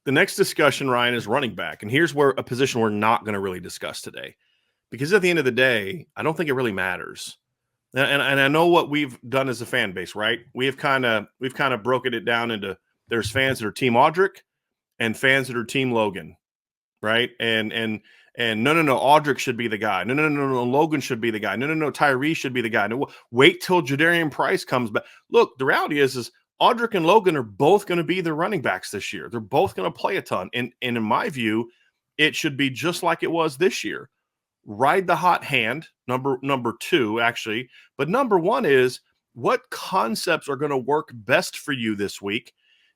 The next discussion, Ryan, is running back. And here's where a position we're not going to really discuss today. Because at the end of the day, I don't think it really matters. And I know what we've done as a fan base, right? We've kind of broken it down into there's fans that are Team Audric and fans that are Team Logan, right? And no, Audric should be the guy. No, Logan should be the guy. No, Tyree should be the guy. No, wait till Jadarian Price comes back. Look, the reality is Audric and Logan are both going to be the running backs this year. They're both going to play a ton. And in my view, it should be just like it was this year. Ride the hot hand, number two, actually. But number one is what concepts are going to work best for you this week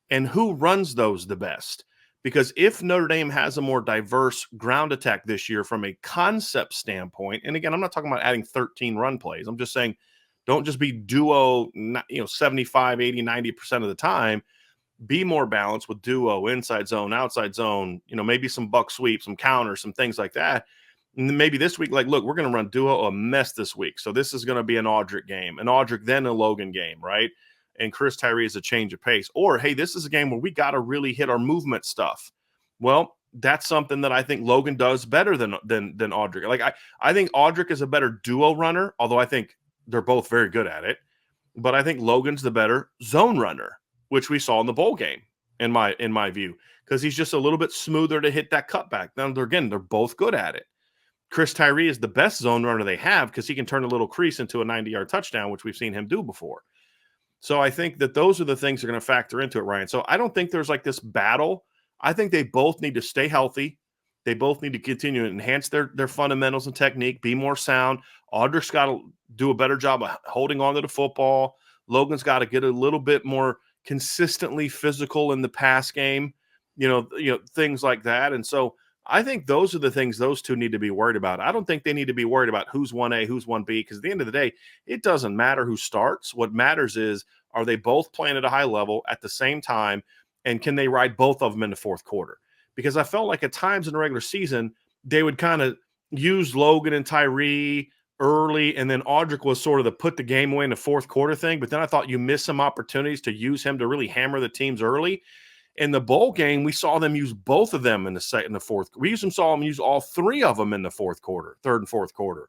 and who runs those the best. Because if Notre Dame has a more diverse ground attack this year from a concept standpoint, and again, I'm not talking about adding 13 run plays. I'm just saying don't just be duo, 75, 80, 90% of the time. Be more balanced with duo, inside zone, outside zone, maybe some buck sweep, some counters, some things like that. And then maybe this week, look, we're going to run duo a mess this week. So this is going to be an Audric game, an Audric, then a Logan game, right? And Chris Tyree is a change of pace. Or, hey, this is a game where we got to really hit our movement stuff. Well, that's something that I think Logan does better than Audric. Like, I think Audric is a better duo runner, although I think they're both very good at it. But I think Logan's the better zone runner, which we saw in the bowl game, in my view, because he's just a little bit smoother to hit that cutback. Now, they're both good at it. Chris Tyree is the best zone runner they have because he can turn a little crease into a 90-yard touchdown, which we've seen him do before. So I think that those are the things that are going to factor into it, Ryan. So I don't think there's like this battle. I think they both need to stay healthy. They both need to continue to enhance their fundamentals and technique, be more sound. Audric's got to do a better job of holding on to the football. Logan's got to get a little bit more consistently physical in the pass game, things like that. And so I think those are the things those two need to be worried about. I don't think they need to be worried about who's 1A, who's 1B, because at the end of the day, it doesn't matter who starts. What matters is, are they both playing at a high level at the same time, and can they ride both of them in the fourth quarter? Because I felt like at times in the regular season, they would kind of use Logan and Tyree early, and then Audric was sort of the put the game away in the fourth quarter thing. But then I thought you missed some opportunities to use him to really hammer the teams early. In the bowl game, we saw them use both of them in the fourth. We saw them use all three of them in the fourth quarter, third and fourth quarter.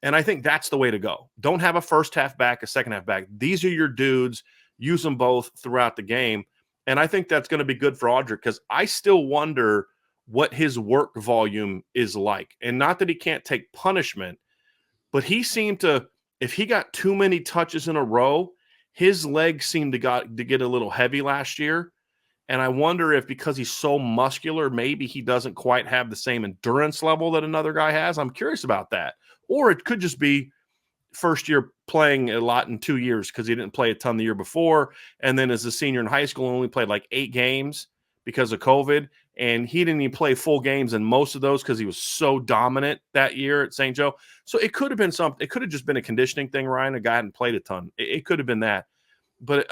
And I think that's the way to go. Don't have a first half back, a second half back. These are your dudes. Use them both throughout the game. And I think that's going to be good for Audric because I still wonder what his work volume is like. And not that he can't take punishment, but he seemed to, if he got too many touches in a row, his legs seemed to get a little heavy last year. And I wonder if because he's so muscular, maybe he doesn't quite have the same endurance level that another guy has. I'm curious about that. Or it could just be first year playing a lot in 2 years because he didn't play a ton the year before. And then as a senior in high school, only played like 8 games because of COVID. And he didn't even play full games in most of those because he was so dominant that year at St. Joe. So it could have been something. It could have just been a conditioning thing, Ryan. A guy hadn't played a ton. It could have been that. But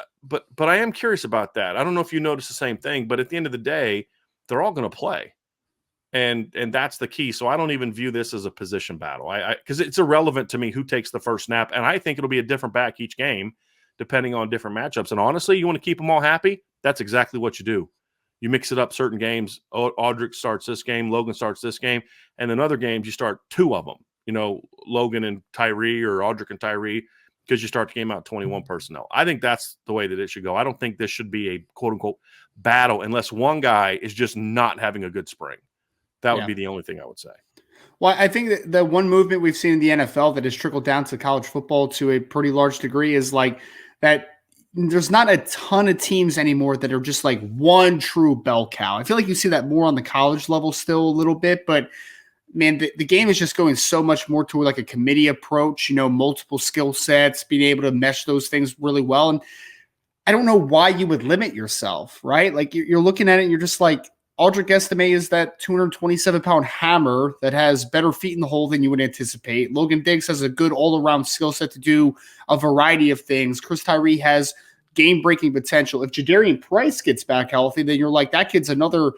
I am curious about that. I don't know if you notice the same thing, but at the end of the day, they're all going to play. And that's the key. So I don't even view this as a position battle. Because it's irrelevant to me who takes the first snap. And I think it'll be a different back each game, depending on different matchups. And honestly, you want to keep them all happy? That's exactly what you do. You mix it up certain games. Audric starts this game. Logan starts this game. And in other games, you start 2 of them. Logan and Tyree or Audric and Tyree, because you start the game out 21 personnel. I think that's the way that it should go. I don't think this should be a quote-unquote battle unless one guy is just not having a good spring. That would be the only thing I would say. Well, I think that the one movement we've seen in the NFL that has trickled down to college football to a pretty large degree is like that there's not a ton of teams anymore that are just like one true bell cow. I feel like you see that more on the college level still a little bit, but man, the game is just going so much more to like a committee approach, multiple skill sets, being able to mesh those things really well. And I don't know why you would limit yourself, right? Like you're looking at it and you're just like, Audric Estime is that 227-pound hammer that has better feet in the hole than you would anticipate. Logan Diggs has a good all-around skill set to do a variety of things. Chris Tyree has game-breaking potential. If Jadarian Price gets back healthy, then you're like, that kid's another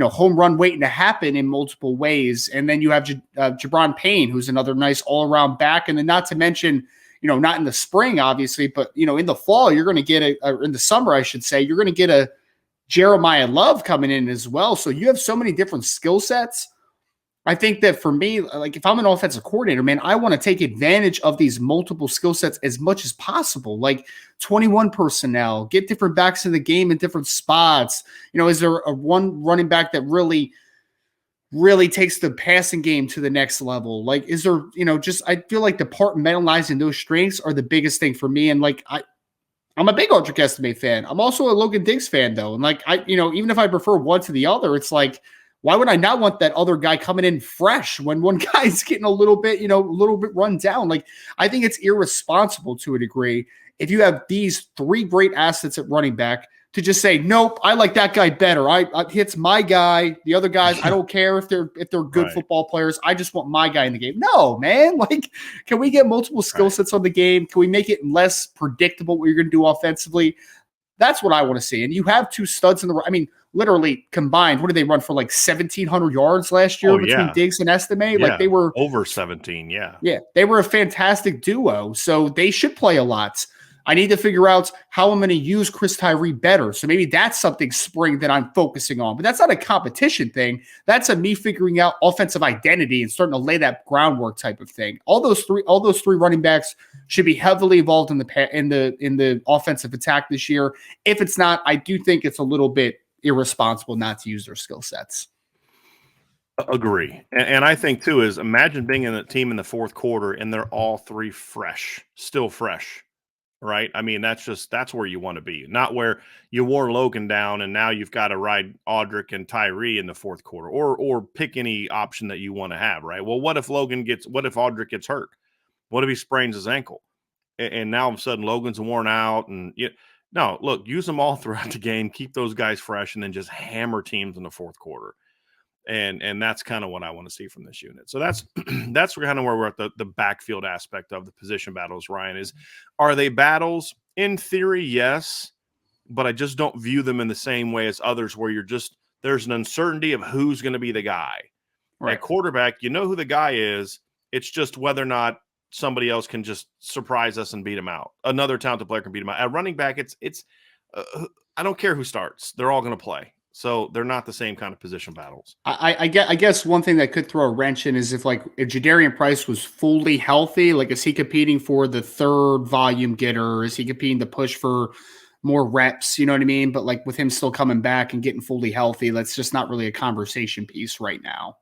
home run waiting to happen in multiple ways. And then you have Jabron Payne, who's another nice all-around back. And then not to mention, not in the spring, obviously, but, in the fall, you're going to get in the summer, I should say, you're going to get a Jeremiah Love coming in as well. So you have so many different skill sets. I think that for me, like if I'm an offensive coordinator, man, I want to take advantage of these multiple skill sets as much as possible. Like 21 personnel, get different backs in the game in different spots. Is there a one running back that really takes the passing game to the next level? Like, is there, I feel like departmentalizing those strengths are the biggest thing for me. And like, I'm a big Audric Estime fan. I'm also a Logan Diggs fan though. And like, even if I prefer one to the other, it's like, why would I not want that other guy coming in fresh when one guy's getting a little bit run down? Like, I think it's irresponsible to a degree if you have these three great assets at running back to just say, nope, I like that guy better. It's my guy. The other guys, I don't care if they're good football players. I just want my guy in the game. No, man. Like, can we get multiple skill sets on the game? Can we make it less predictable what you're going to do offensively? That's what I want to see. And you have two studs in the – I mean, literally combined, what did they run for, like 1,700 yards last year between Diggs and Estime? Yeah. Like they were – over 17, yeah. Yeah, they were a fantastic duo. So they should play a lot. I need to figure out how I'm going to use Chris Tyree better. So maybe that's something spring that I'm focusing on. But that's not a competition thing. That's a me figuring out offensive identity and starting to lay that groundwork type of thing. All those three running backs should be heavily involved in the offensive attack this year. If it's not, I do think it's a little bit irresponsible not to use their skill sets. Agree. And I think too is imagine being in a team in the fourth quarter and they're all three still fresh. Right. I mean, that's where you want to be, not where you wore Logan down and now you've got to ride Audric and Tyree in the fourth quarter or pick any option that you want to have. Right. Well, what if Audric gets hurt? What if he sprains his ankle? And now all of a sudden Logan's worn out no, look, use them all throughout the game, keep those guys fresh and then just hammer teams in the fourth quarter. And that's kind of what I want to see from this unit. So that's kind of where we're at the backfield aspect of the position battles, Ryan, are they battles? In theory, yes, but I just don't view them in the same way as others where there's an uncertainty of who's going to be the guy. Right. At quarterback, you know who the guy is. It's just whether or not somebody else can just surprise us and beat him out. Another talented player can beat him out. At running back, it's I don't care who starts. They're all going to play. So they're not the same kind of position battles. I guess one thing that could throw a wrench in is if Jadarian Price was fully healthy, like is he competing for the third volume getter? Is he competing to push for more reps? You know what I mean? But like with him still coming back and getting fully healthy, that's just not really a conversation piece right now.